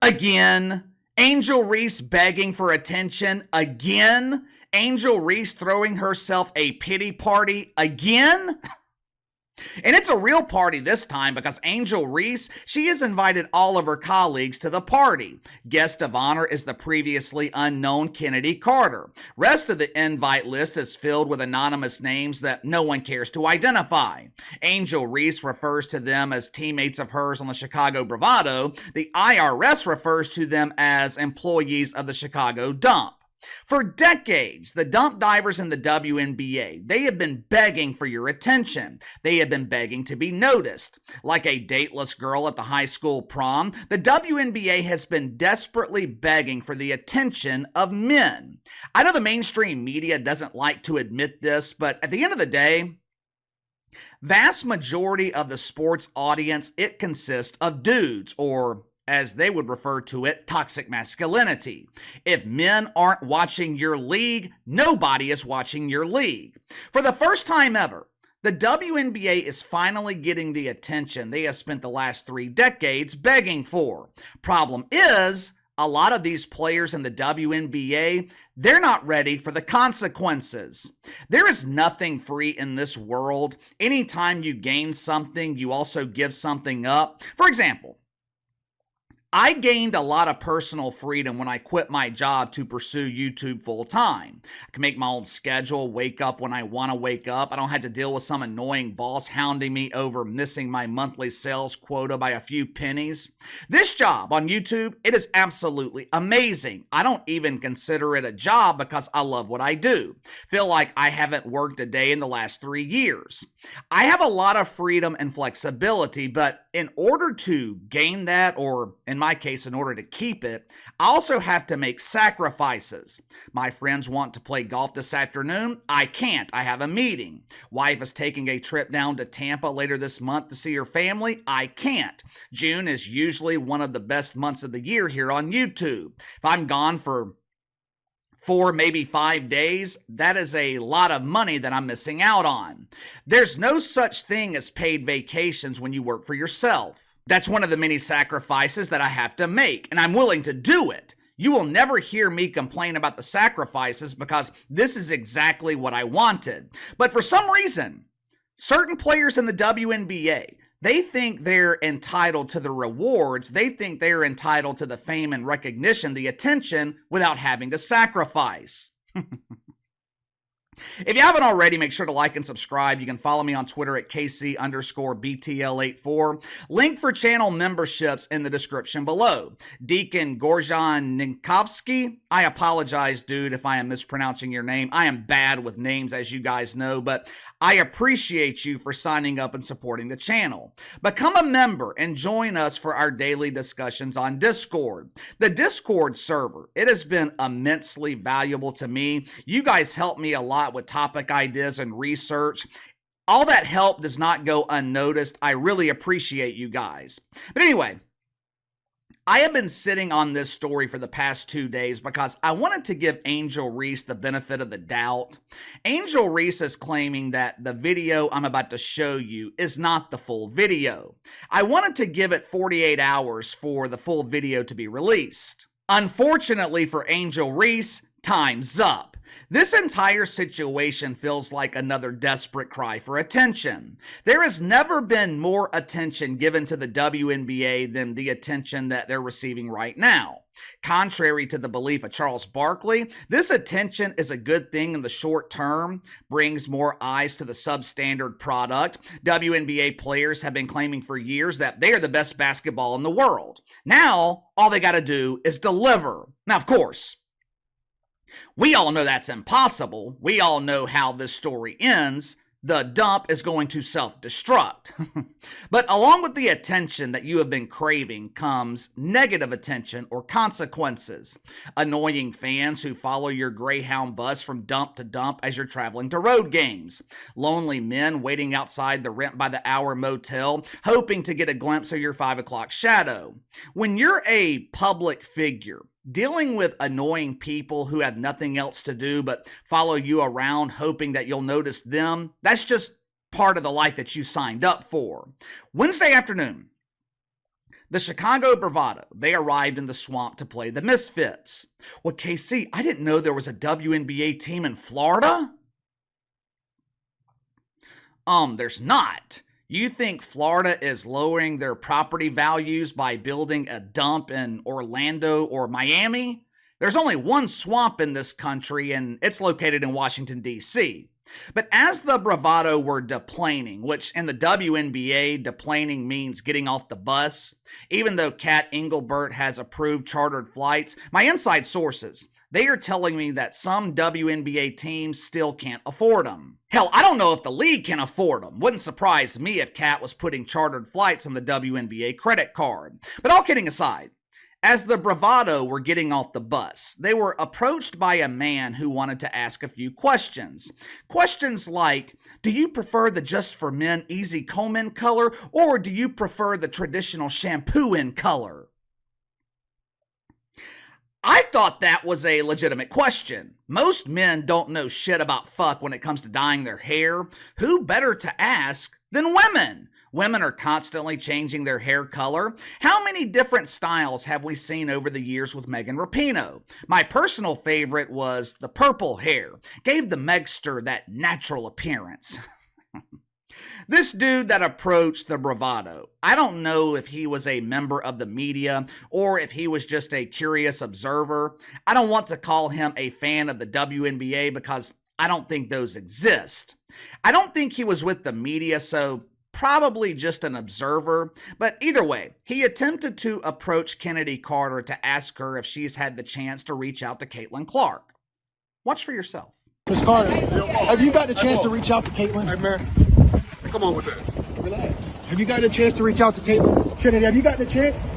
Again. Angel Reese begging for attention. Again. Angel Reese throwing herself a pity party. Again. And it's a real party this time because Angel Reese, she has invited all of her colleagues to the party. Guest of honor is the previously unknown Chennedy Carter. Rest of the invite list is filled with anonymous names that no one cares to identify. Angel Reese refers to them as teammates of hers on the Chicago Bravado. The IRS refers to them as employees of the Chicago Dump. For decades, the dump divers in the WNBA, they have been begging for your attention. They have been begging to be noticed. Like a dateless girl at the high school prom, the WNBA has been desperately begging for the attention of men. I know the mainstream media doesn't like to admit this, but at the end of the day, vast majority of the sports audience, it consists of dudes, or as they would refer to it, toxic masculinity. If men aren't watching your league, nobody is watching your league. For the first time ever, the WNBA is finally getting the attention they have spent the last 3 decades begging for. Problem is, a lot of these players in the WNBA, they're not ready for the consequences. There is nothing free in this world. Anytime you gain something, you also give something up. For example, I gained a lot of personal freedom when I quit my job to pursue YouTube full time. I can make my own schedule, wake up when I want to wake up. I don't have to deal with some annoying boss hounding me over missing my monthly sales quota by a few pennies. This job on YouTube, it is absolutely amazing. I don't even consider it a job because I love what I do. Feel like I haven't worked a day in the last 3 years. I have a lot of freedom and flexibility, but in order to gain that, or in my case, in order to keep it, I also have to make sacrifices. My friends want to play golf this afternoon. I can't. I have a meeting. Wife is taking a trip down to Tampa later this month to see her family. I can't. June is usually one of the best months of the year here on YouTube. If I'm gone for 4, maybe 5 days, that is a lot of money that I'm missing out on. There's no such thing as paid vacations when you work for yourself. That's one of the many sacrifices that I have to make, and I'm willing to do it. You will never hear me complain about the sacrifices because this is exactly what I wanted. But for some reason, certain players in the WNBA, they think they're entitled to the rewards. They think they're entitled to the fame and recognition, the attention, without having to sacrifice. If you haven't already, make sure to like and subscribe. You can follow me on Twitter at KC_BTL84. Link for channel memberships in the description below. Deacon Gorjan Ninkovsky, I apologize, dude, if I am mispronouncing your name. I am bad with names, as you guys know, but I appreciate you for signing up and supporting the channel. Become a member and join us for our daily discussions on Discord. The Discord server, it has been immensely valuable to me. You guys help me a lot with topic ideas and research. All that help does not go unnoticed. I really appreciate you guys. But anyway, I have been sitting on this story for the past 2 days because I wanted to give Angel Reese the benefit of the doubt. Angel Reese is claiming that the video I'm about to show you is not the full video. I wanted to give it 48 hours for the full video to be released. Unfortunately for Angel Reese, time's up. This entire situation feels like another desperate cry for attention. There has never been more attention given to the WNBA than the attention that they're receiving right now. Contrary to the belief of Charles Barkley, this attention is a good thing in the short term, brings more eyes to the substandard product. WNBA players have been claiming for years that they are the best basketball in the world. Now, all they got to do is deliver. Now, of course, we all know that's impossible. We all know how this story ends. The dump is going to self-destruct. But along with the attention that you have been craving comes negative attention or consequences. Annoying fans who follow your Greyhound bus from dump to dump as you're traveling to road games. Lonely men waiting outside the rent-by-the-hour motel, hoping to get a glimpse of your 5 o'clock shadow. When you're a public figure, dealing with annoying people who have nothing else to do but follow you around hoping that you'll notice them, that's just part of the life that you signed up for. Wednesday afternoon, The Chicago Bravado, they arrived in the swamp to play the Misfits. Well, KC, I didn't know there was a WNBA team in Florida. There's not. You think Florida is lowering their property values by building a dump in Orlando or Miami? There's only one swamp in this country, and it's located in Washington, D.C. But as the Bravado were deplaning, which in the WNBA, deplaning means getting off the bus, even though Kat Engelbert has approved chartered flights, my inside sources, they are telling me that some WNBA teams still can't afford them. Hell, I don't know if the league can afford them. Wouldn't surprise me if Kat was putting chartered flights on the WNBA credit card. But all kidding aside, as the Bravado were getting off the bus, they were approached by a man who wanted to ask a few questions. Questions like, do you prefer the Just for Men Easy Comb In color, or do you prefer the traditional shampoo in color? I thought that was a legitimate question. Most men don't know shit about fuck when it comes to dyeing their hair. Who better to ask than women? Women are constantly changing their hair color. How many different styles have we seen over the years with Megan Rapinoe? My personal favorite was the purple hair. Gave the Megster that natural appearance. This dude that approached the Bravado, I don't know if he was a member of the media or if he was just a curious observer. I don't want to call him a fan of the WNBA because I don't think those exist. I don't think he was with the media, so probably just an observer, but either way, he attempted to approach Chennedy Carter to ask her if she's had the chance to reach out to Caitlin Clark. Watch for yourself. Ms. Carter, have you got the chance to reach out to Caitlin? Hey, man, come on with that. Relax. Have you got the chance to reach out to Caitlin? Chennedy, have you got the chance?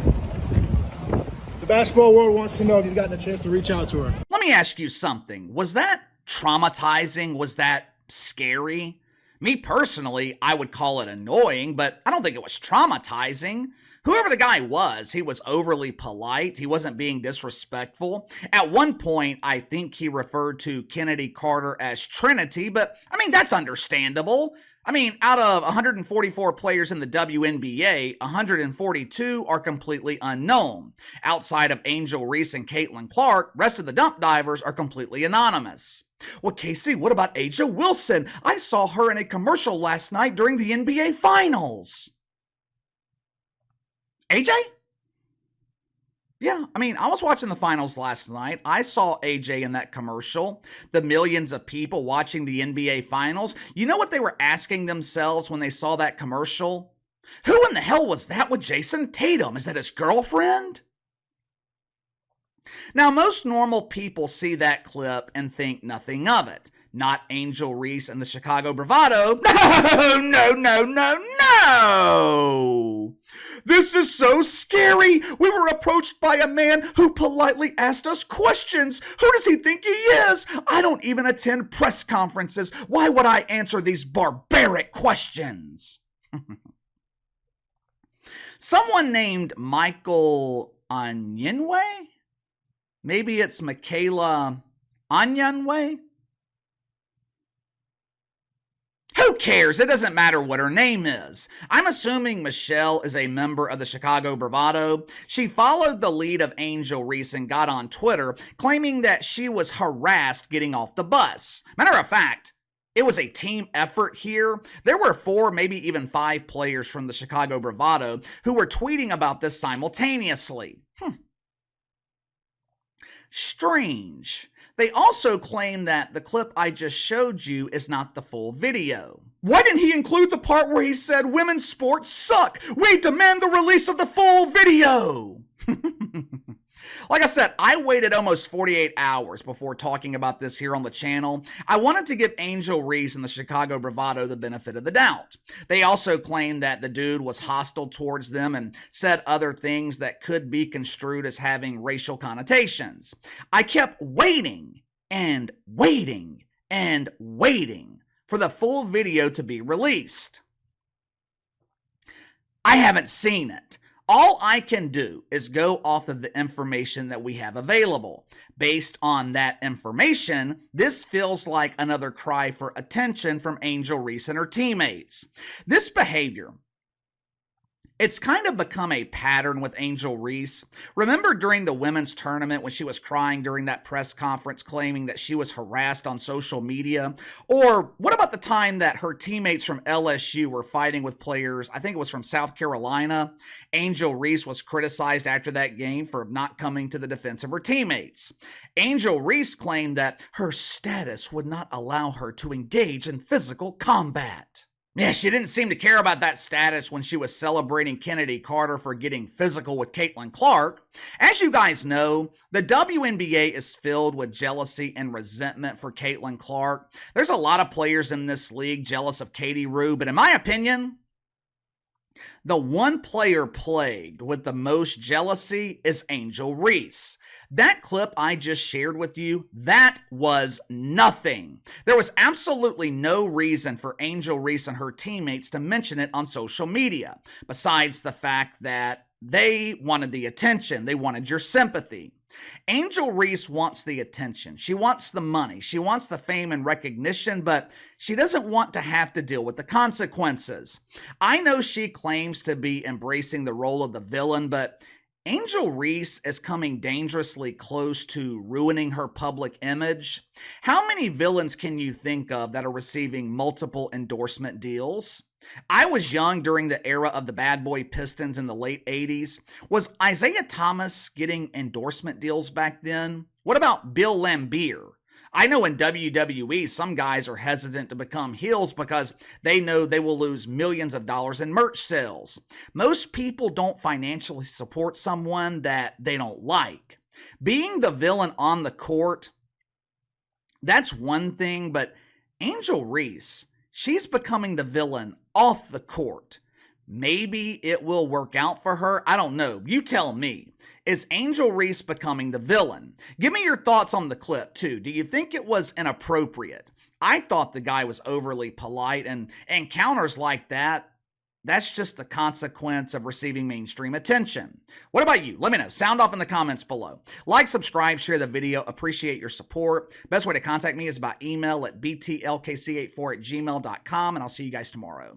The basketball world wants to know if you've gotten a chance to reach out to her. Let me ask you something. Was that traumatizing? Was that scary? Me personally, I would call it annoying, but I don't think it was traumatizing. Whoever the guy was, he was overly polite. He wasn't being disrespectful. At one point, I think he referred to Chennedy Carter as Trinity, but I mean, that's understandable. I mean, out of 144 players in the WNBA, 142 are completely unknown. Outside of Angel Reese and Caitlin Clark, rest of the dump divers are completely anonymous. Well, Casey, what about A'ja Wilson? I saw her in a commercial last night during the NBA Finals. AJ? Yeah, I mean, I was watching the finals last night. I saw AJ in that commercial. The millions of people watching the NBA Finals. You know what they were asking themselves when they saw that commercial? Who in the hell was that with Jason Tatum? Is that his girlfriend? Now, most normal people see that clip and think nothing of it. Not Angel Reese and the Chicago Bravado. No! This is so scary. We were approached by a man who politely asked us questions. Who does he think he is? I don't even attend press conferences. Why would I answer these barbaric questions? Someone named Michael Onyenwe? Maybe it's Michaela Onyenwe? Who cares? It doesn't matter what her name is. I'm assuming Michelle is a member of the Chicago Bravado. She followed the lead of Angel Reese and got on Twitter claiming that she was harassed getting off the bus. Matter of fact, it was a team effort here. There were 4, maybe even 5 players from the Chicago Bravado who were tweeting about this simultaneously. Strange. They also claim that the clip I just showed you is not the full video. Why didn't he include the part where he said women's sports suck? We demand the release of the full video. Like I said, I waited almost 48 hours before talking about this here on the channel. I wanted to give Angel Reese and the Chicago Bravado the benefit of the doubt. They also claimed that the dude was hostile towards them and said other things that could be construed as having racial connotations. I kept waiting and waiting and waiting for the full video to be released. I haven't seen it. All I can do is go off of the information that we have available. Based on that information, this feels like another cry for attention from Angel Reese and her teammates. This behavior It's kind of become a pattern with Angel Reese. Remember during the women's tournament when she was crying during that press conference claiming that she was harassed on social media? Or what about the time that her teammates from LSU were fighting with players, I think it was from South Carolina? Angel Reese was criticized after that game for not coming to the defense of her teammates. Angel Reese claimed that her status would not allow her to engage in physical combat. Yeah, she didn't seem to care about that status when she was celebrating Chennedy Carter for getting physical with Caitlin Clark. As you guys know, the WNBA is filled with jealousy and resentment for Caitlin Clark. There's a lot of players in this league jealous of Katie Rue, but in my opinion, the one player plagued with the most jealousy is Angel Reese. That clip I just shared with you, that was nothing. There was absolutely no reason for Angel Reese and her teammates to mention it on social media, besides the fact that they wanted the attention. They wanted your sympathy. Angel Reese wants the attention. She wants the money. She wants the fame and recognition, but she doesn't want to have to deal with the consequences. I know she claims to be embracing the role of the villain, but Angel Reese is coming dangerously close to ruining her public image. How many villains can you think of that are receiving multiple endorsement deals? I was young during the era of the bad boy Pistons in the late 80s. Was Isaiah Thomas getting endorsement deals back then? What about Bill Laimbeer? I know in WWE, some guys are hesitant to become heels because they know they will lose millions of dollars in merch sales. Most people don't financially support someone that they don't like. Being the villain on the court, that's one thing, but Angel Reese, she's becoming the villain off the court. Maybe it will work out for her. I don't know. You tell me. Is Angel Reese becoming the villain? Give me your thoughts on the clip, too. Do you think it was inappropriate? I thought the guy was overly polite, and encounters like that, that's just the consequence of receiving mainstream attention. What about you? Let me know. Sound off in the comments below. Like, subscribe, share the video. Appreciate your support. Best way to contact me is by email at btlkc84@gmail.com, and I'll see you guys tomorrow.